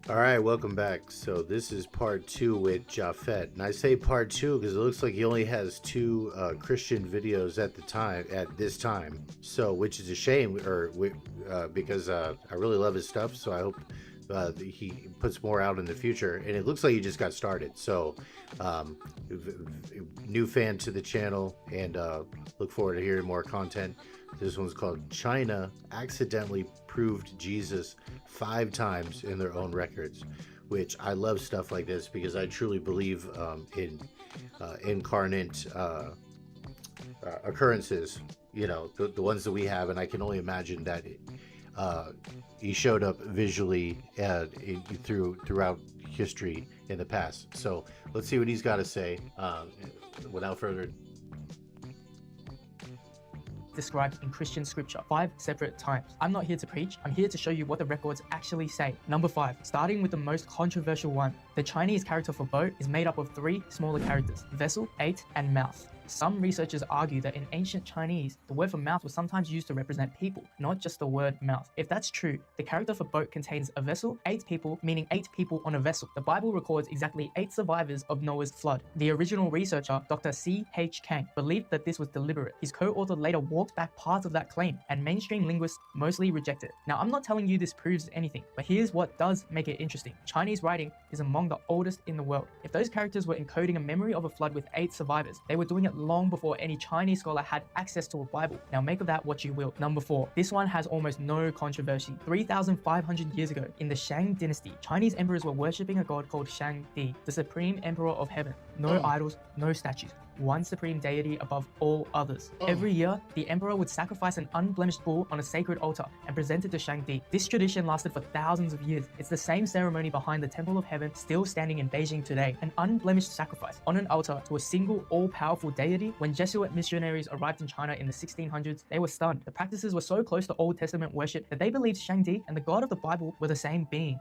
All right, welcome back. So this is part 2 with Japhet, and I say part 2 because it looks like he only has 2 Christian videos at this time. So, which is a shame, because I really love his stuff. So I hope he puts more out in the future. And it looks like he just got started. So, new fan to the channel, and look forward to hearing more content. This one's called "China Accidentally Proved Jesus 5 times in Their Own Records," which I love stuff like this because I truly believe in incarnate occurrences, you know, the ones that we have, and I can only imagine that he showed up visually throughout history in the past. So let's see what he's got to say. Without further ado. Described in Christian scripture 5 separate times. I'm not here to preach, I'm here to show you what the records actually say. Number 5, starting with the most controversial one. The Chinese character for boat is made up of 3 smaller characters: vessel, 8, and mouth. Some researchers argue that in ancient Chinese, the word for mouth was sometimes used to represent people, not just the word mouth. If that's true, the character for boat contains a vessel, 8 people, meaning 8 people on a vessel. The Bible records exactly 8 survivors of Noah's flood. The original researcher, Dr. C.H. Kang, believed that this was deliberate. His co-author later walked back parts of that claim, and mainstream linguists mostly reject it. Now, I'm not telling you this proves anything, but here's what does make it interesting. Chinese writing is among the oldest in the world. If those characters were encoding a memory of a flood with 8 survivors, they were doing it long before any Chinese scholar had access to a Bible. Now make of that what you will. Number 4, this one has almost no controversy. 3,500 years ago, in the Shang dynasty, Chinese emperors were worshipping a god called Shang Di, the supreme emperor of heaven. No idols, no statues. One supreme deity above all others. Every year, the emperor would sacrifice an unblemished bull on a sacred altar and present it to Shang Di. This tradition lasted for thousands of years. It's the same ceremony behind the Temple of Heaven, still standing in Beijing today. An unblemished sacrifice on an altar to a single all-powerful deity. When Jesuit missionaries arrived in China in the 1600s, they were stunned. The practices were so close to Old Testament worship that they believed Shang Di and the God of the Bible were the same being.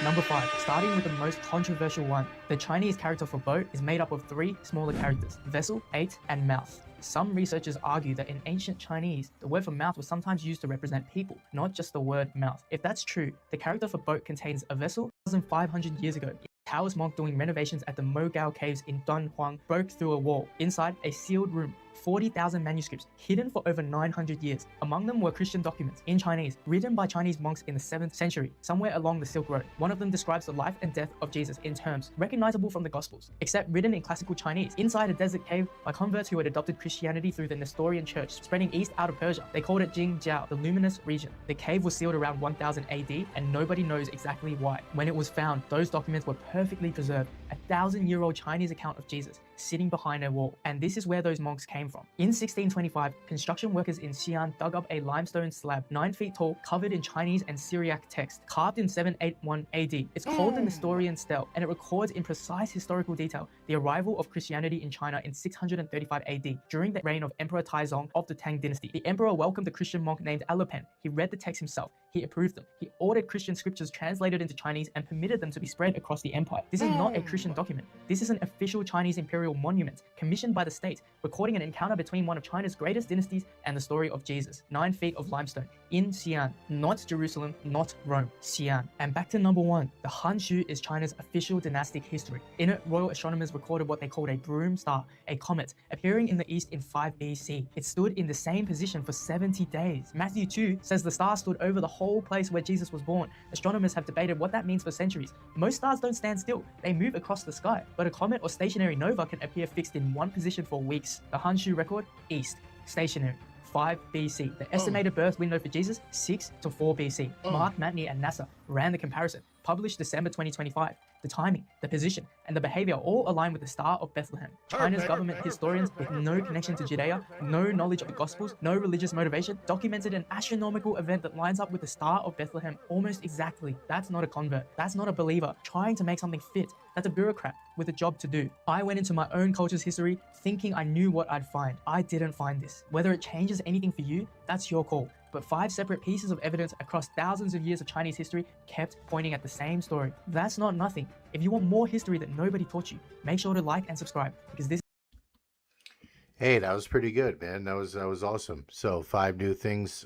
Number 5, starting with the most controversial one. The Chinese character for boat is made up of 3 smaller characters: vessel, 8, and mouth. Some researchers argue that in ancient Chinese, the word for mouth was sometimes used to represent people, not just the word mouth. If that's true, the character for boat contains a vessel. 1,500 years ago, a Taoist monk doing renovations at the Mogao caves in Dunhuang broke through a wall. Inside, a sealed room. 40,000 manuscripts hidden for over 900 years. Among them were Christian documents in Chinese, written by Chinese monks in the 7th century, somewhere along the Silk Road. One of them describes the life and death of Jesus in terms recognizable from the Gospels, except written in classical Chinese, inside a desert cave by converts who had adopted Christianity through the Nestorian church, spreading east out of Persia. They called it Jingjiao, the luminous region. The cave was sealed around 1000 AD, and nobody knows exactly why. When it was found, those documents were perfectly preserved. A 1,000-year-old Chinese account of Jesus sitting behind a wall, and this is where those monks came from. In 1625, construction workers in Xi'an dug up a limestone slab 9 feet tall, covered in Chinese and Syriac text, carved in 781 AD. It's called the Nestorian Stele, and it records in precise historical detail the arrival of Christianity in China in 635 AD, during the reign of Emperor Taizong of the Tang dynasty. The emperor welcomed a Christian monk named Alopen. He read the text himself. He approved them. He ordered Christian scriptures translated into Chinese and permitted them to be spread across the empire. This is not a Christian document. This is an official Chinese imperial monument commissioned by the state, recording an encounter between one of China's greatest dynasties and the story of Jesus. 9 feet of limestone in Xi'an, not Jerusalem, not Rome, Xi'an. And back to number 1, the Hanshu is China's official dynastic history. In it, royal astronomers recorded what they called a broom star, a comet, appearing in the east in 5 BC. It stood in the same position for 70 days. Matthew 2 says the star stood over the whole place where Jesus was born. Astronomers have debated what that means for centuries. Most stars don't stand still, they move across the sky, but a comet or stationary nova can appear fixed in one position for weeks. The Hanshu record, east, stationary. 5 BC. The estimated birth window for Jesus, 6 to 4 BC. Mark Matney and NASA ran the comparison, published December 2025. The timing, the position, and the behavior all align with the Star of Bethlehem. China's government historians with no connection to Judea, no knowledge of the Gospels, no religious motivation, documented an astronomical event that lines up with the Star of Bethlehem almost exactly. That's not a convert. That's not a believer trying to make something fit. That's a bureaucrat with a job to do. I went into my own culture's history thinking I knew what I'd find. I didn't find this. Whether it changes anything for you, that's your call. But 5 separate pieces of evidence across thousands of years of Chinese history kept pointing at the same story. That's not nothing. If you want more history that nobody taught you, make sure to like and subscribe, because this Hey, that was pretty good, man. That was awesome. So 5 new things.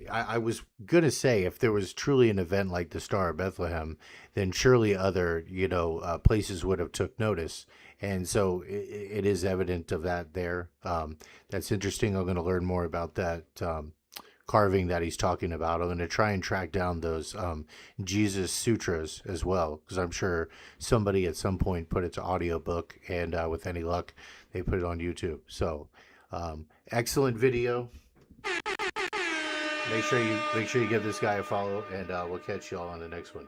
I was gonna say if there was truly an event like the Star of Bethlehem, then surely other places would have took notice, and so it is evident of that there. That's interesting. I'm going to learn more about that carving that he's talking about. I'm going to try and track down those Jesus sutras as well, because I'm sure somebody at some point put it to audiobook, and with any luck, they put it on YouTube. So, excellent video. Make sure you give this guy a follow, and we'll catch you all on the next one.